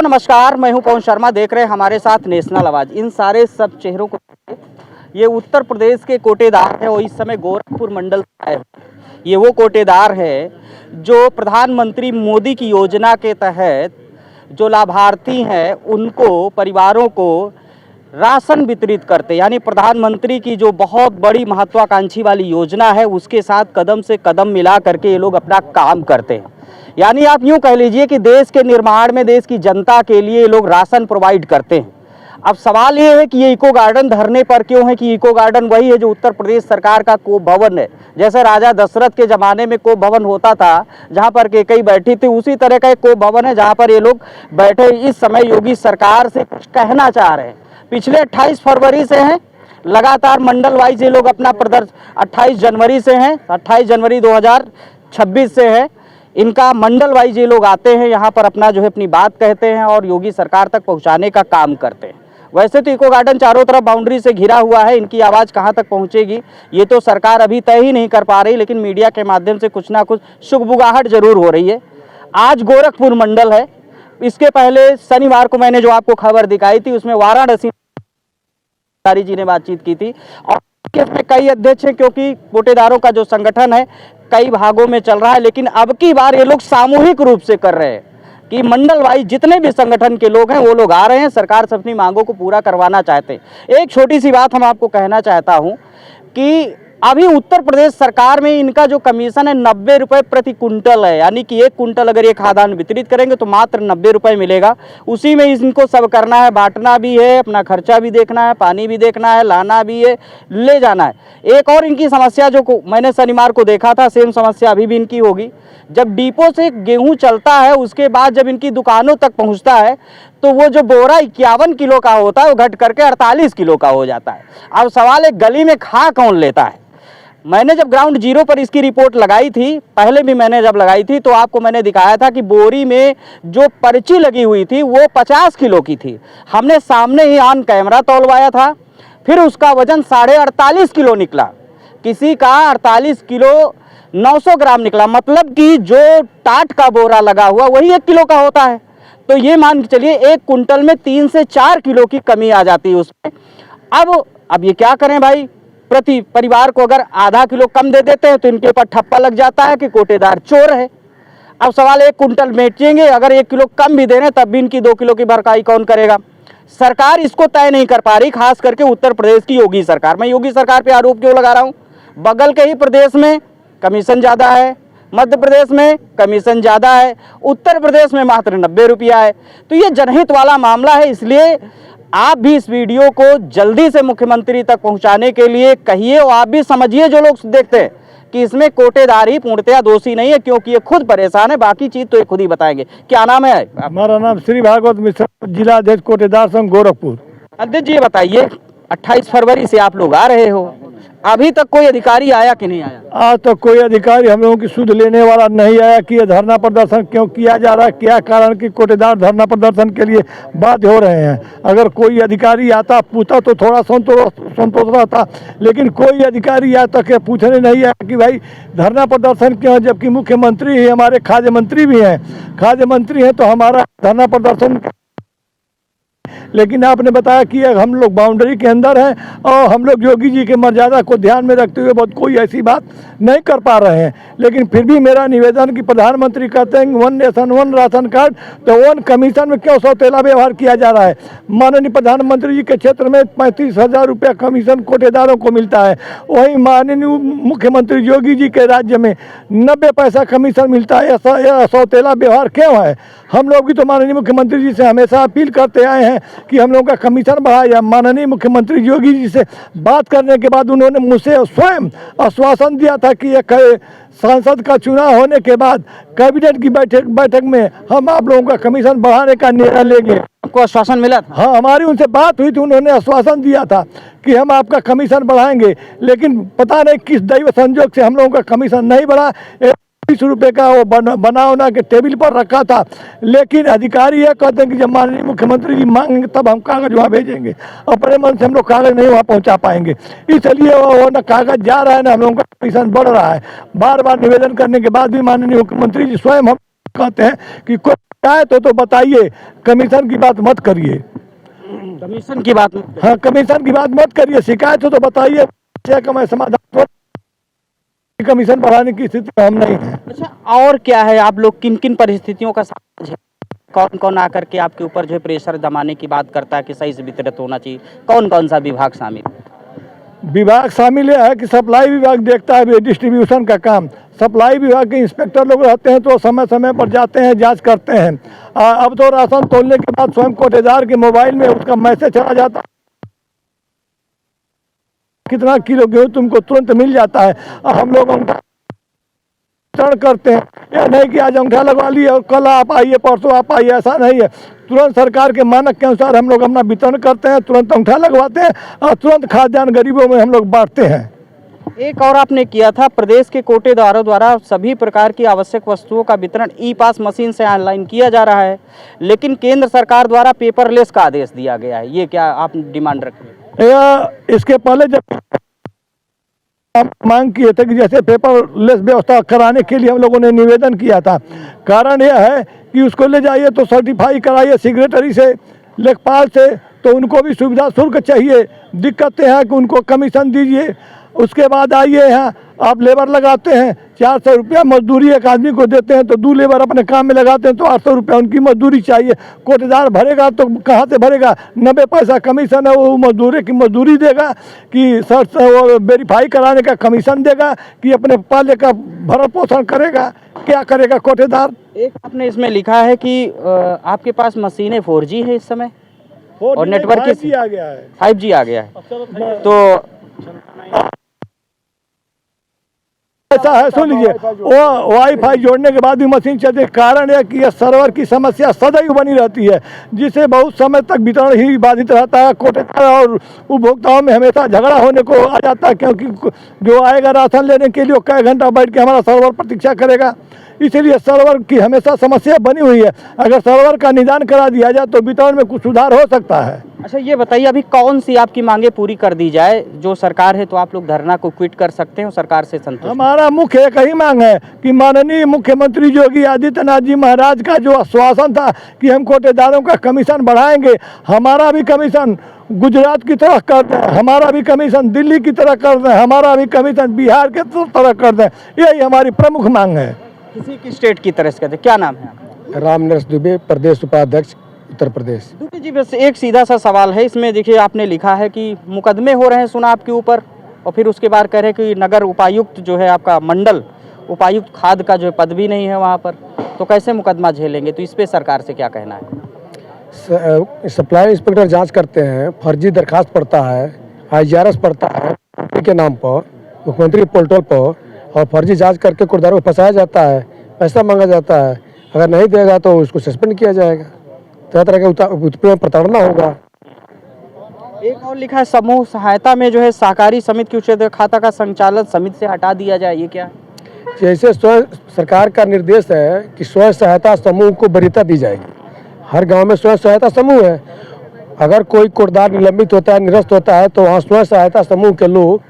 दोस्तों नमस्कार, मैं हूं पवन शर्मा। देख रहे हैं हमारे साथ नेशनल आवाज। इन सारे सब चेहरों को, ये उत्तर प्रदेश के कोटेदार हैं और इस समय गोरखपुर मंडल से आए हैं। ये वो कोटेदार है जो प्रधानमंत्री मोदी की योजना के तहत जो लाभार्थी हैं उनको, परिवारों को राशन वितरित करते, यानी प्रधानमंत्री की जो बहुत बड़ी महत्वाकांक्षी वाली योजना है उसके साथ कदम से कदम मिला करके ये लोग अपना काम करते हैं। यानी आप यूं कह लीजिए कि देश के निर्माण में देश की जनता के लिए ये लोग राशन प्रोवाइड करते हैं। अब सवाल ये है कि ये इको गार्डन धरने पर क्यों है, कि इको गार्डन वही है जो उत्तर प्रदेश सरकार का कोप भवन है। जैसे राजा दशरथ के ज़माने में कोप भवन होता था जहाँ पर कैकेयी बैठी थी, उसी तरह का एक कोप भवन है जहाँ पर ये लोग बैठे इस समय योगी सरकार से कुछ कहना चाह रहे हैं। पिछले 28 फरवरी से हैं, लगातार मंडल वाइज ये लोग अपना प्रदर्शन 28 जनवरी से हैं, 28 जनवरी 2026 से है। इनका मंडल वाइज ये लोग आते हैं, यहाँ पर अपना जो है अपनी बात कहते हैं और योगी सरकार तक पहुँचाने का काम करते हैं। वैसे तो इको गार्डन चारों तरफ बाउंड्री से घिरा हुआ है, इनकी आवाज़ कहाँ तक पहुँचेगी ये तो सरकार अभी तय ही नहीं कर पा रही, लेकिन मीडिया के माध्यम से कुछ ना कुछ शुगबुगाहट जरूर हो रही है। आज गोरखपुर मंडल है, इसके पहले शनिवार को मैंने जो आपको खबर दिखाई थी उसमें वाराणसी जी ने बातचीत की थी और इसमें कई अध्यक्ष हैं, क्योंकि कोटेदारों का जो संगठन है कई भागों में चल रहा है, लेकिन अब की बार ये लोग सामूहिक रूप से कर रहे हैं कि मंडल वाइज जितने भी संगठन के लोग हैं वो लोग आ रहे हैं, सरकार से अपनी मांगों को पूरा करवाना चाहते हैं। एक छोटी सी बात हम आपको कहना चाहता हूं कि अभी उत्तर प्रदेश सरकार में इनका जो कमीशन है 90 रुपये प्रति कुंटल है, यानी कि 1 कुंटल अगर ये खाद्यान्न वितरित करेंगे तो मात्र 90 रुपये मिलेगा। उसी में इनको सब करना है, बांटना भी है, अपना खर्चा भी देखना है, पानी भी देखना है, लाना भी है, ले जाना है। एक और इनकी समस्या जो मैंने शनिवार को देखा था, सेम समस्या अभी भी इनकी होगी। जब डिपो से गेहूँ चलता है उसके बाद जब इनकी दुकानों तक पहुँचता है तो वो जो बोरा 51 किलो का होता है वो घट करके 48 किलो का हो जाता है। अब सवाल है गली में खा कौन लेता है। मैंने जब ग्राउंड जीरो पर इसकी रिपोर्ट लगाई थी, पहले भी मैंने जब लगाई थी तो आपको मैंने दिखाया था कि बोरी में जो पर्ची लगी हुई थी वो 50 किलो की थी। हमने सामने ही ऑन कैमरा तौलवाया था, फिर उसका वजन 48.5 किलो निकला। किसी का 48 किलो 900 ग्राम निकला, मतलब कि जो टाट का बोरा लगा हुआ वही 1 किलो का होता है। तो ये मान के चलिए 1 कुंटल में 3 से 4 किलो की कमी आ जाती है उसमें। अब ये क्या करें भाई, प्रति परिवार को अगर आधा किलो कम दे देते हैं तो इनके ऊपर ठप्पा लग जाता है कि कोटेदार चोर है। अब सवाल 1 कुंटल बेचेंगे, अगर 1 किलो कम भी दे रहे हैं तब भी इनकी 2 किलो की भरपाई कौन करेगा। सरकार इसको तय नहीं कर पा रही, खास करके उत्तर प्रदेश की योगी सरकार। मैं योगी सरकार पे आरोप क्यों लगा रहा हूँ, बगल के ही प्रदेश में कमीशन ज़्यादा है, मध्य प्रदेश में कमीशन ज़्यादा है, उत्तर प्रदेश में मात्र 90 रुपया है। तो ये जनहित वाला मामला है, इसलिए आप भी इस वीडियो को जल्दी से मुख्यमंत्री तक पहुंचाने के लिए कहिए और आप भी समझिए जो लोग देखते हैं कि इसमें कोटेदार ही पूर्णतया दोषी नहीं है, क्योंकि ये खुद परेशान है। बाकी चीज़ तो ये खुद ही बताएंगे। क्या नाम है? हमारा नाम श्री भागवत मिश्रा, जिला अध्यक्ष कोटेदार संघ गोरखपुर। अध्यक्ष जी ये बताइए, 28 फरवरी से आप लोग आ रहे हो, अभी तक कोई अधिकारी आया कि नहीं आया? आज तक कोई अधिकारी हम लोगों की सुध लेने वाला नहीं आया कि ये धरना प्रदर्शन क्यों किया जा रहा है, क्या कारण कि कोटेदार धरना प्रदर्शन के लिए बाध्य हो रहे हैं। अगर कोई अधिकारी आता पूछता तो थोड़ा संतोष रहता, लेकिन कोई अधिकारी आज तक पूछने नहीं आया कि भाई धरना प्रदर्शन क्यों, जबकि मुख्यमंत्री ही हमारे खाद्य मंत्री भी हैं, खाद्य मंत्री हैं तो हमारा धरना प्रदर्शन। लेकिन आपने बताया कि हम लोग बाउंड्री के अंदर हैं और हम लोग योगी जी के मर्यादा को ध्यान में रखते हुए बहुत कोई ऐसी बात नहीं कर पा रहे हैं। लेकिन फिर भी मेरा निवेदन कि प्रधानमंत्री कहते हैं 1 नेशन 1 राशन कार्ड, तो 1 कमीशन में क्यों सौतेला व्यवहार किया जा रहा है। माननीय प्रधानमंत्री जी के क्षेत्र में 35,000 रुपया कमीशन कोटेदारों को मिलता है, वहीं माननीय मुख्यमंत्री योगी जी के राज्य में 90 पैसा कमीशन मिलता है। यह सौतेला व्यवहार क्यों है। हम लोग भी तो माननीय मुख्यमंत्री जी से हमेशा अपील करते आए हैं कि हम लोगों का कमीशन बढ़ाया। माननीय मुख्यमंत्री योगी जी से बात करने के बाद उन्होंने मुझसे स्वयं आश्वासन दिया था कि एक सांसद का चुनाव होने के बाद कैबिनेट की बैठक में हम आप लोगों का कमीशन बढ़ाने का निर्णय लेंगे। आपको आश्वासन मिला था? हाँ, हमारी उनसे बात हुई थी, उन्होंने आश्वासन दिया था कि हम आपका कमीशन बढ़ाएंगे, लेकिन पता नहीं किस दैव संजोग से हम लोगों का कमीशन नहीं बढ़ा। 20 रुपये का वो बना के टेबल पर रखा था, लेकिन अधिकारी यह कहते हैं कि जब माननीय मुख्यमंत्री जी मांगेंगे तब हम कागज वहाँ भेजेंगे। अपने मन से हम लोग कागज नहीं वहाँ पहुँचा पाएंगे, इसलिए वो न कागज जा रहा है न हम लोगों का कमीशन बढ़ रहा है। बार बार निवेदन करने के बाद भी माननीय मुख्यमंत्री जी स्वयं हम कहते हैं कि कोई शिकायत हो तो बताइए, कमीशन की बात मत करिए। कमीशन की बात नहीं। हाँ, कमीशन की बात मत करिए, शिकायत हो तो बताइए, मैं समाधान। कमीशन बढ़ाने की स्थिति में हम नहीं है। अच्छा, और क्या है, आप लोग किन किन परिस्थितियों का सामना झेल, कौन कौन आकर के आपके ऊपर जो है प्रेशर जमाने की बात करता है कि सही से वितरित होना चाहिए, कौन कौन सा विभाग शामिल है? विभाग शामिल है कि सप्लाई विभाग देखता है डिस्ट्रीब्यूशन का काम। सप्लाई विभाग के इंस्पेक्टर लोग रहते हैं तो समय समय पर जाते हैं, जांच करते हैं। अब तो राशन तोलने के बाद स्वयं कोटेदार के मोबाइल में उसका मैसेज चला जाता है, कितना किलो गेहूँ तुमको तुरंत मिल जाता है। हम लोग वितरण करते हैं, यह नहीं कि आज अंगूठा लगवा लिए और कल आप आइए, परसों आप आइए, ऐसा नहीं है। तुरंत सरकार के मानक के अनुसार हम लोग अपना वितरण करते हैं, तुरंत अंगूठा लगवाते हैं और तुरंत खाद्यान्न गरीबों में हम लोग बांटते हैं। एक और आपने किया था, प्रदेश के कोटेदारों द्वारा सभी प्रकार की आवश्यक वस्तुओं का वितरण ई पास मशीन से ऑनलाइन किया जा रहा है, लेकिन केंद्र सरकार द्वारा पेपरलेस का आदेश दिया गया है, ये क्या आप डिमांड रखें? इसके पहले जब हम मांग किए थे कि जैसे पेपरलेस व्यवस्था कराने के लिए हम लोगों ने निवेदन किया था। कारण यह है कि उसको ले जाइए तो सर्टिफाई कराइए सेक्रेटरी से, लेखपाल से, तो उनको भी सुविधा शुल्क चाहिए। दिक्कतें हैं कि उनको कमीशन दीजिए, उसके बाद आइए यहाँ आप लेबर लगाते हैं 400 रुपया मजदूरी एक आदमी को देते हैं, तो 2 लेबर अपने काम में लगाते हैं तो 800 रुपया उनकी मजदूरी चाहिए। कोटेदार भरेगा तो कहाँ से भरेगा? 90 पैसा कमीशन है, वो मजदूरी की मजदूरी देगा कि सर वेरीफाई कराने का कमीशन देगा कि अपने पाले का भरण पोषण करेगा? क्या करेगा कोटेदार? एक आपने इसमें लिखा है कि आपके पास मशीनें 4G है इस समय और नेटवर्क 5G आ गया है, 5G आ गया है, तो ऐसा है, सुन लीजिए, वो वाईफाई जोड़ने के बाद भी मशीन चलती है। कारण है कि यह सर्वर की समस्या सदैव बनी रहती है, जिससे बहुत समय तक वितरण ही बाधित रहता है। कोटेदार और उपभोक्ताओं में हमेशा झगड़ा होने को आ जाता है, क्योंकि जो आएगा राशन लेने के लिए वो कई घंटा बैठ के हमारा सर्वर प्रतीक्षा करेगा। इसीलिए सर्वर की हमेशा समस्या बनी हुई है। अगर सर्वर का निदान करा दिया जाए तो वितरण में कुछ सुधार हो सकता है। अच्छा, ये बताइए, अभी कौन सी आपकी मांगे पूरी कर दी जाए? जो सरकार है तो आप लोग धरना को क्विट कर सकते हैं, सरकार से संतुष्ट? हमारा मुख्य एक ही मांग है कि माननीय मुख्यमंत्री योगी आदित्यनाथ जी महाराज का जो आश्वासन था कि हम कोटेदारों का कमीशन बढ़ाएंगे, हमारा भी कमीशन गुजरात की तरह कर दें, हमारा भी कमीशन दिल्ली की तरह कर दें, हमारा भी कमीशन बिहार के तरह कर दें। यही हमारी प्रमुख मांग है। किसी की स्टेट की तरह से कहते हैं, क्या नाम है आपका? राम नरेश दुबे, प्रदेश उपाध्यक्ष, उत्तर प्रदेश। दुबे जी, बस एक सीधा सा सवाल है इसमें। देखिए, आपने लिखा है कि मुकदमे हो रहे हैं सुना आपके ऊपर, और फिर उसके बाद कह रहे हैं कि नगर उपायुक्त जो है आपका मंडल उपायुक्त खाद का जो पद भी नहीं है वहाँ पर, तो कैसे मुकदमा झेलेंगे? तो इस पे सरकार से क्या कहना है? सप्लाई इंस्पेक्टर जांच करते हैं, फर्जी दरखास्त पड़ता है, IGRS पड़ता है मुख्यमंत्री के नाम पर, मुख्यमंत्री पोर्टल पर, और फर्जी जांच करके कोटेदारों को फंसाया जाता है, पैसा मांगा जाता है। अगर नहीं देगा तो उसको सस्पेंड किया जाएगा, तरह तरह के प्रताड़ना होगा। एक और लिखा है, समूह सहायता में जो है सहकारी समिति की उच्च खाता का संचालन समिति से हटा दिया जाए, ये क्या है? जैसे स्वयं सरकार का निर्देश है कि स्वयं सहायता समूह को वरीयता दी जाएगी। हर गांव में स्वयं सहायता समूह है। अगर कोई कोटेदार निलंबित होता है, निरस्त होता है, तो वहाँ स्वयं सहायता समूह के लोग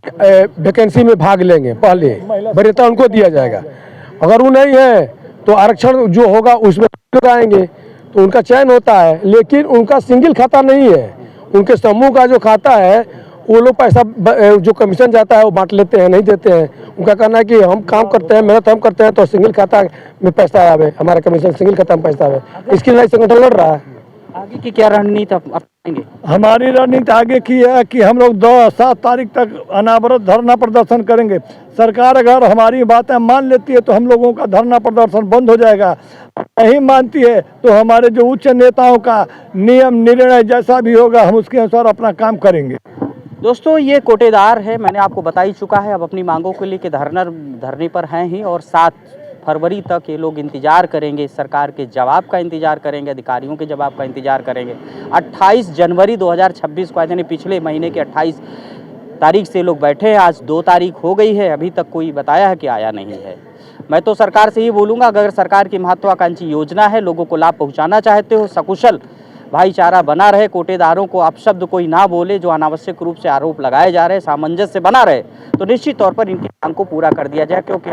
वैकेंसी में भाग लेंगे, पहले वरीयता उनको दिया जाएगा। अगर वो नहीं है तो आरक्षण जो होगा उसमें लोग आएंगे तो उनका चयन होता है, लेकिन उनका सिंगल खाता नहीं है। उनके समूह का जो खाता है वो लोग पैसा जो कमीशन जाता है वो बांट लेते हैं, नहीं देते हैं। उनका कहना है कि हम काम करते हैं, मेहनत हम करते हैं, तो सिंगल खाता में पैसा आवे, हमारा कमीशन सिंगल खाता में पैसा आवे। इसके लिए संगठन लड़ रहा है। आगे की क्या रणनीति अपनाएंगे? हमारी रणनीति आगे की है कि हम लोग 7 तारीख तक अनावरत धरना प्रदर्शन करेंगे। सरकार अगर हमारी बातें मान लेती है तो हम लोगों का धरना प्रदर्शन बंद हो जाएगा। नहीं मानती है तो हमारे जो उच्च नेताओं का नियम निर्णय जैसा भी होगा हम उसके अनुसार अपना काम करेंगे। दोस्तों, ये कोटेदार है, मैंने आपको बता ही चुका है। अब अपनी मांगों को लेकर धरने पर हैं ही, और 7 फरवरी तक ये लोग इंतजार करेंगे, सरकार के जवाब का इंतजार करेंगे, अधिकारियों के जवाब का इंतजार करेंगे। 28 जनवरी 2026 को, यानी पिछले महीने के 28 तारीख से लोग बैठे हैं। आज 2 तारीख हो गई है, अभी तक कोई बताया है कि आया नहीं है। मैं तो सरकार से ही बोलूँगा, अगर सरकार की महत्वाकांक्षी योजना है, लोगों को लाभ पहुँचाना चाहते हो, सकुशल भाईचारा बना रहे, कोटेदारों को अपशब्द कोई ना बोले, जो अनावश्यक रूप से आरोप लगाए जा रहे हैं, सामंजस्य बना रहे, तो निश्चित तौर पर इनकी मांग को पूरा कर दिया जाए। क्योंकि